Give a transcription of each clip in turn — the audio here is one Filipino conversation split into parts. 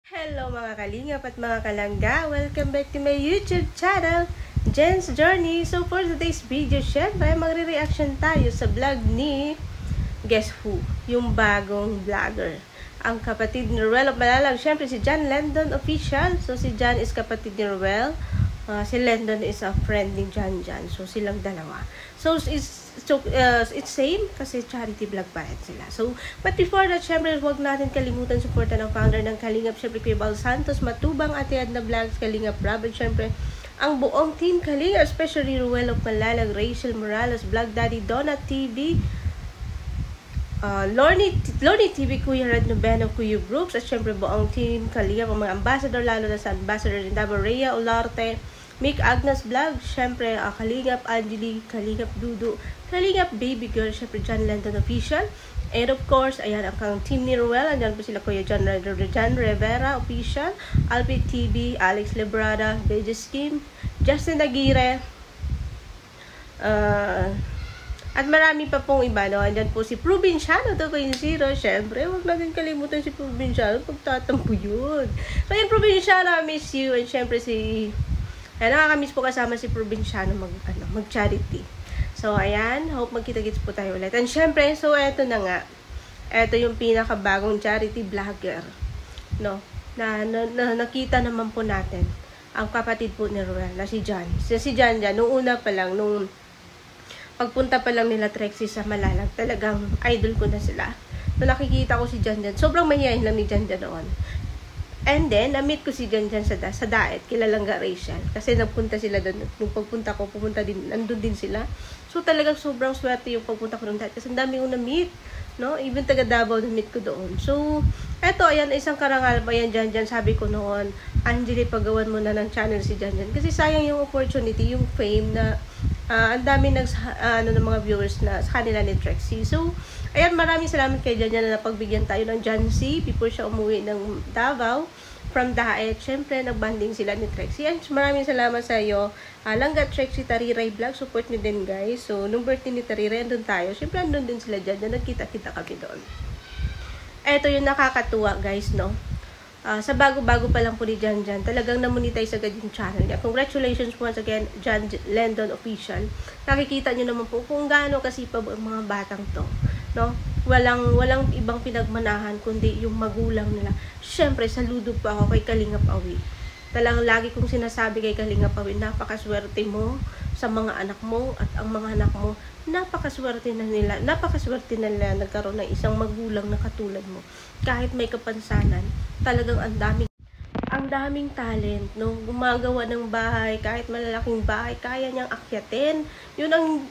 Hello mga kalingap at mga kalangga! Welcome back to my YouTube channel, Jen's Journey. So for today's video, syempre magre-reaction tayo sa vlog ni Guess Who? Yung bagong vlogger. Ang kapatid ni Ruel of Malalag, syempre si John Lendon Official. So si John is kapatid ni Ruel. Si Lendon is a friend ni John. So silang dalawa. So it's same kasi charity vlog pa rin sila. So, but before that, syempre, huwag natin kalimutan supportan ang founder ng Kalingap, syempre, Kuya Bal Santos, Matubang, Ate Adna Vlogs, Kalingap Rob, at syempre, ang buong team Kalingap, especially Ruel of Malalag, Rachel Morales, Vlog Daddy, Donna TV, Lorny TV, Kuya Red Noveno, Kuya Brooks, at syempre, buong team Kalingap, ang mga ambassador, lalo na sa ambassador ni Davao, Rhea Olarte, Mick Agnes Vlog, syempre, Kalingap Angeli, Kalingap Dudu, Kalingap Baby Girl, syempre John Lendon Official. And of course, ayan ang team ni Ruel. Andyan po sila Kuya John Rivera Official, Alpi TV, Alex Lebrada, Bejes Kim, Justin Aguirre, at marami pa pong iba, no? Andyan po si Provinciano 2.0, syempre, huwag natin kalimutan si Provinciano, pagtatampo yun. So yun, Provinciano, I miss you. And syempre nakakamiss po kasama si Provinciano mag-charity. So, ayan. Hope magkita-kits po tayo ulit. And syempre, so eto na nga. Eto yung pinakabagong charity vlogger. No? Na nakita naman po natin ang kapatid po ni Ruel na si John. Si John, nung una pa lang, nung pagpunta pa lang nila Trexie sa Malalag, talagang idol ko na sila. So, nakikita ko si John. Sobrang mahihayin lang ni John noon. And then, na-meet ko si Jan sa Daet, kilalang Rachel. Kasi nagpunta sila doon. Nung pagpunta ko, nandun din sila. So, talagang sobrang swerte yung pagpunta ko doon dati. Kasi ang dami kong na-meet. No? Even taga Davao, na-meet ko doon. So, eto, ayan, isang karangal pa yan, Jan. Sabi ko noon, Angeli, pagawan mo na ng channel si Jan. Kasi sayang yung opportunity, yung fame na ang dami ng mga viewers na sa kanila ni Trexie. So, ayan, maraming salamat kay Jan na napagbigyan tayo ng Jancy before siya umuwi ng Davao from Daet. Siyempre, nagbanding sila ni Trexie. And maraming salamat sa iyo. Langga Trexie Tariray Vlog. Support nyo din, guys. So, nung birthday ni Tariray, andun tayo. Siyempre, andun din sila dyan. Nagkita-kita kami doon. Eto yung nakakatuwa, guys, no? Sa bago-bago pa lang po ni Jan, talagang namonetize agad yung channel niya. Congratulations once again, John Lendon Official. Nakikita nyo naman po kung gaano kasipag ang mga batang to. No? Walang ibang pinagmanahan kundi yung magulang nila. Syempre, saludo pa ako kay Kalingap Awi. Talagang lagi kong sinasabi kay Kalingap Awi, napakaswerte mo sa mga anak mo at ang mga anak mo, napakaswerte na nila nagkaroon ng isang magulang na katulad mo. Kahit may kapansanan, talagang ang daming talent, no? Gumagawa ng bahay, kahit malalaking bahay, kaya niyang akyatin. Yun ang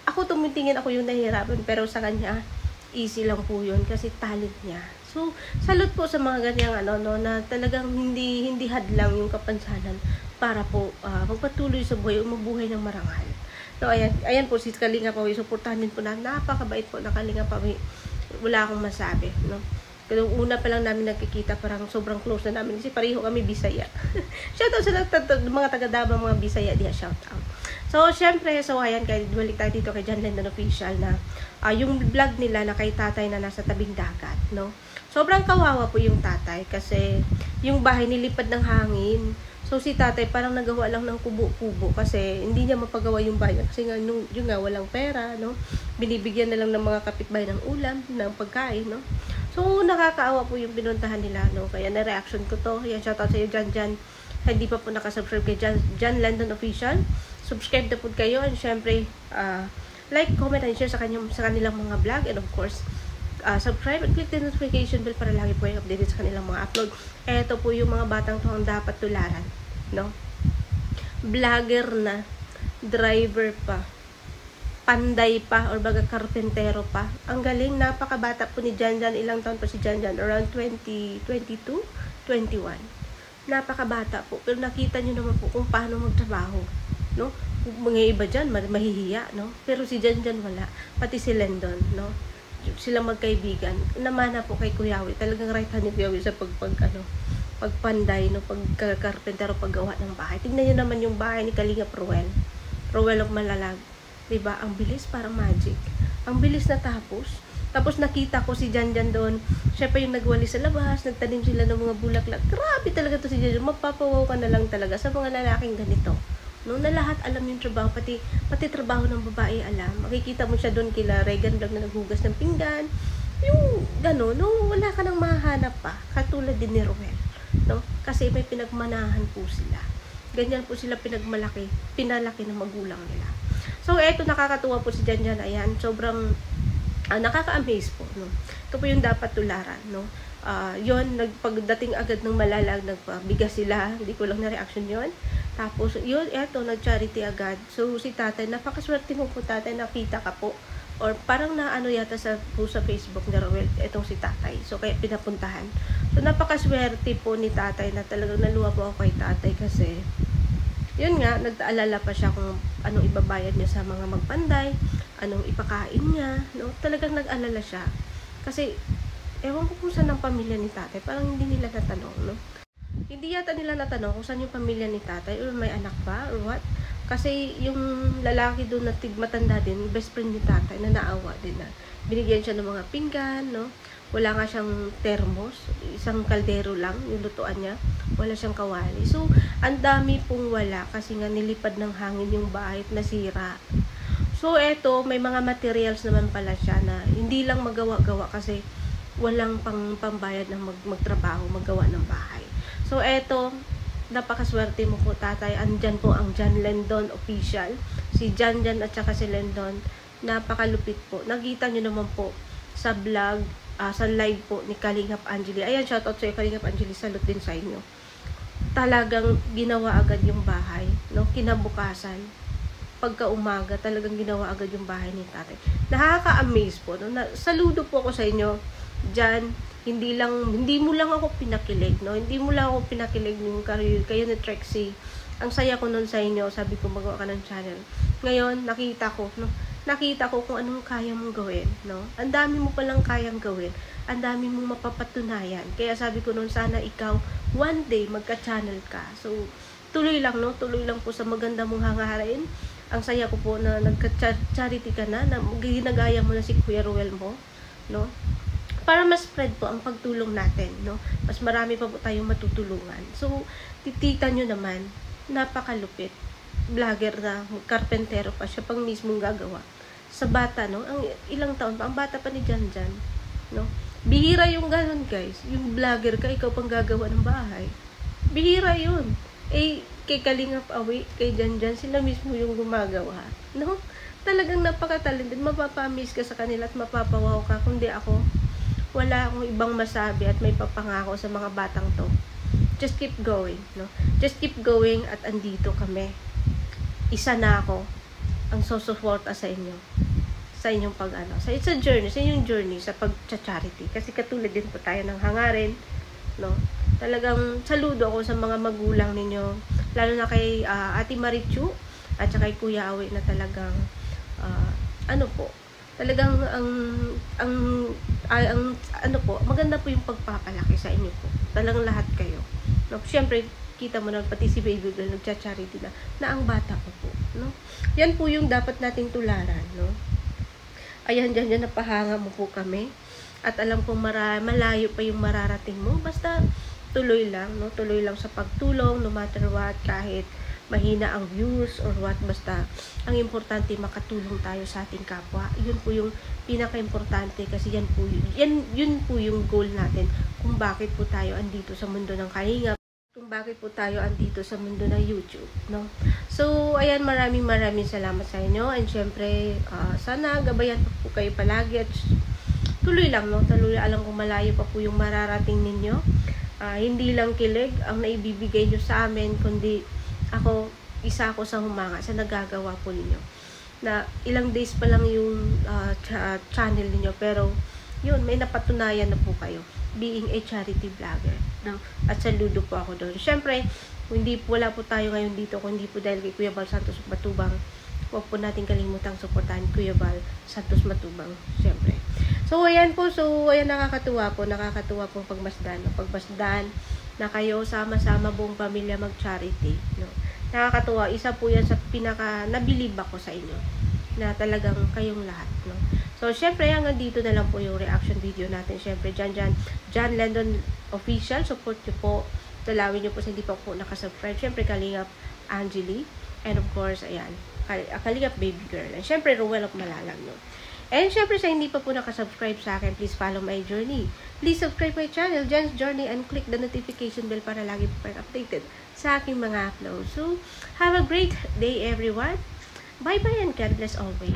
ako tumitingin ako yung nahihirapan, pero sa kanya easy lang po yun kasi talent niya. So, salute po sa mga ganyang na talagang hindi hadlang yung kapansanan para po magpatuloy sa buhay o mabuhay ng marangal. So, ayan po si Kalingap Awi, suportahan din po na, napakabait po na Kalingap Awi. Wala akong masabi, no? Kaya una pa lang namin nagkikita, parang sobrang close na namin kasi pareho kami Bisaya. Shoutout sa mga taga-Davao, mga Bisaya diya, shoutout. So, syempre, ayan, balik tayo dito kay John Lendon Official na yung vlog nila na kay tatay na nasa tabing dagat, no? Sobrang kawawa po yung tatay kasi yung bahay nilipad ng hangin. So, si tatay parang nagawa lang ng kubo-kubo kasi hindi niya mapagawa yung bahay kasi nga, yung nga, walang pera, no? Binibigyan na lang ng mga kapitbahay ng ulam, ng pagkain, no? So, nakakaawa po yung pinuntahan nila, no? Kaya na-reaction ko to. Yan, shoutout sa iyo, Jan. Hindi pa po nakasubscribe kay John Lendon Official. Subscribe na po kayo. And syempre, like, comment, and share sa kanilang mga vlog. And of course, subscribe and click the notification bell para lagi po kayo updated sa kanilang mga upload. Ito po yung mga batang to ang dapat tularan, no? Vlogger na, driver pa, panday pa, or baga karpentero pa. Ang galing, napakabata po ni Jan. Ilang taon pa si Jan? Around 22, 21. Napakabata po. Pero nakita nyo naman po kung paano magtrabaho, no? Mga iba dyan, mahihiya, no? Pero si Jan wala. Pati si Lendon, no? Silang magkaibigan. Namana po kay Kuyawi. Talagang right hand ni Kuyawi sa pagpanday, no? Pagkarpentero, paggawa ng bahay. Tingnan nyo naman yung bahay ni Kalingap Ruel of Malalag. Diba? Ang bilis, parang magic. Ang bilis na tapos. Tapos nakita ko si Janjan doon. Siya pa yung nagwali sa labas, nagtanim sila ng mga bulaklak. Grabe talaga to si Janjan. Mapapawaw ka na lang talaga sa mga lalaking ganito. No, na lahat alam yung trabaho, pati trabaho ng babae alam. Makikita mo siya doon kila Regan Vlog na naghugas ng pinggan. Yung gano'n, no, wala ka nang mahanap pa. Katulad din ni Ruel. No? Kasi may pinagmanahan po sila. Ganyan po sila pinalaki ng magulang nila. So, eto nakakatuwa po si Janjan. Ayan, sobrang nakaka-amaze po. No? Ito po yung dapat tularan. No? Yun, pagdating agad ng Malalag, nagpabigas sila. Hindi ko lang na-reaction yun. Tapos, yun, eto, nag-charity agad. So, si tatay, napakaswerte mo po tatay, nakita ka po. Or parang naano yata sa Facebook na Roel, etong si tatay. So, kaya pinapuntahan. So, napakaswerte po ni tatay na talagang naluwa po ako kay tatay kasi yun nga, nagtaalala pa siya kung anong ibabayad niya sa mga magpanday, anong ipakain niya, no? Talagang nag-alala siya. Kasi, ewan ko kung saan ang pamilya ni tatay, parang hindi nila natanong, no? Hindi yata nila natanong kung saan yung pamilya ni tatay, or may anak ba, or what. Kasi yung lalaki doon na tigmatanda din, best friend ni tatay, na naawa din na. Binigyan siya ng mga pinggan, no? Wala nga siyang thermos, isang kaldero lang, yung lutuan niya. Wala siyang kawali. So, ang dami pong wala kasi nga nilipad ng hangin yung bahay at nasira. So, eto, may mga materials naman pala siya na hindi lang magawa-gawa kasi walang pambayad ng magtrabaho, maggawa ng bahay. So, eto, napakaswerte mo po tatay. Andyan po ang Jan Lendon official. Si Janjan at saka si Lendon. Napakalupit po. Nakita nyo naman po sa vlog, sa live po ni Kalingap Angeli. Ayan, shoutout sa iyo Kalingap Angeli. Salute din sa inyo. Talagang ginawa agad yung bahay. No? Kinabukasan. Pagka umaga, talagang ginawa agad yung bahay ni tatay. Nakaka-amaze po. No? Saludo po ako sa inyo. Jan, hindi mo lang ako pinakilig, no? Hindi mo lang ako pinakilig yung career kayo ni Trixie. Ang saya ko nun sa inyo, sabi ko magawa ka ng channel. Ngayon, nakita ko, no? Nakita ko kung anong kaya mong gawin, no? Ang dami mo palang kayang gawin. Ang dami mong mapapatunayan. Kaya sabi ko nun, sana ikaw one day magka-channel ka. So, tuloy lang, no? Tuloy lang po sa maganda mong hangarin. Ang saya ko po na nagka-charity ka na ginagaya mo na si Kuya Ruel mo, no? Para mas spread po ang pagtulong natin, no? Mas marami pa po tayong matutulungan. So, titita nyo naman, napakalupit. Vlogger na, karpentero pa siya pang mismong gagawa. Sa bata, no? Ang ilang taon pa, ang bata pa ni Janjan, no? Bihira yung ganun, guys. Yung vlogger ka, ikaw pang gagawa ng bahay. Bihira yun. Eh, kay Kalingap Awi, kay Janjan, sila mismo yung gumagawa, no? Talagang napaka-talented. Mapapamiss ka sa kanila at mapapawaw ka. Kundi ako, wala akong ibang masabi at may papangako sa mga batang to. Just keep going, no? Just keep going at andito kami. Isa na ako ang susuporta sa inyo. Sa inyong sa it's a journey, sa inyong journey sa pag-charity. Kasi katulad din po tayo ng hangarin, no? Talagang saludo ako sa mga magulang ninyo, lalo na kay Ate Marichu at saka kay Kuya Awi na talagang talagang ang maganda po yung pagpapalaki sa inyo po. Talagang lahat kayo. No, syempre kita mo na pati si Baby Girl nagcha-charity na ang bata ko po, no? Yan po yung dapat nating tularan, no? Ayan, dyan napahanga mo po kami. At alam kong malayo pa yung mararating mo. Basta tuloy lang, no? Tuloy lang sa pagtulong, no matter what, kahit mahina ang views or what, basta ang importante makatulong tayo sa ating kapwa. Yun po yung pinaka-importante kasi yun po yung goal natin kung bakit po tayo andito sa mundo ng Kalingap, kung bakit po tayo andito sa mundo ng YouTube, no? So, ayan, maraming salamat sa inyo and syempre, sana gabayan po kayo palagi at tuloy lang, no? Tuloy, alam kong malayo pa po yung mararating ninyo. Hindi lang kilig ang naibibigay nyo sa amin, kundi isa ako sa humanga sa nagagawa po ninyo. Na ilang days pa lang yung channel ninyo, pero yun, may napatunayan na po kayo being a charity vlogger, no? At saludo po ako doon. Syempre, wala po tayo ngayon dito kung hindi po dahil kay Kuya Val Santos Matubang. Huwag po natin kalimutang suportahan Kuya Val Santos Matubang, syempre. So, ayan po. So, ayan, nakakatuwa po pagmasdan na kayo sama-sama buong pamilya mag-charity, no? Nakakatuwa. Isa po yan sa nabilib ako sa inyo na talagang kayong lahat, no? So, syempre, hanggang dito na lang po yung reaction video natin. Syempre, John Lennon Official, support nyo po. Dalawin nyo po sa hindi pa po nakasubscribe. Syempre, Kalingap Angeli. And of course, ayan, Kalingap Baby Girl. And syempre, Ruel of Malalang, no? And syempre, sa hindi pa po nakasubscribe sa akin, please follow my journey. Please subscribe my channel, Jan's Journey, and click the notification bell para lagi po kayo updated sa aking mga uploads. So, have a great day, everyone. Bye-bye and God bless always.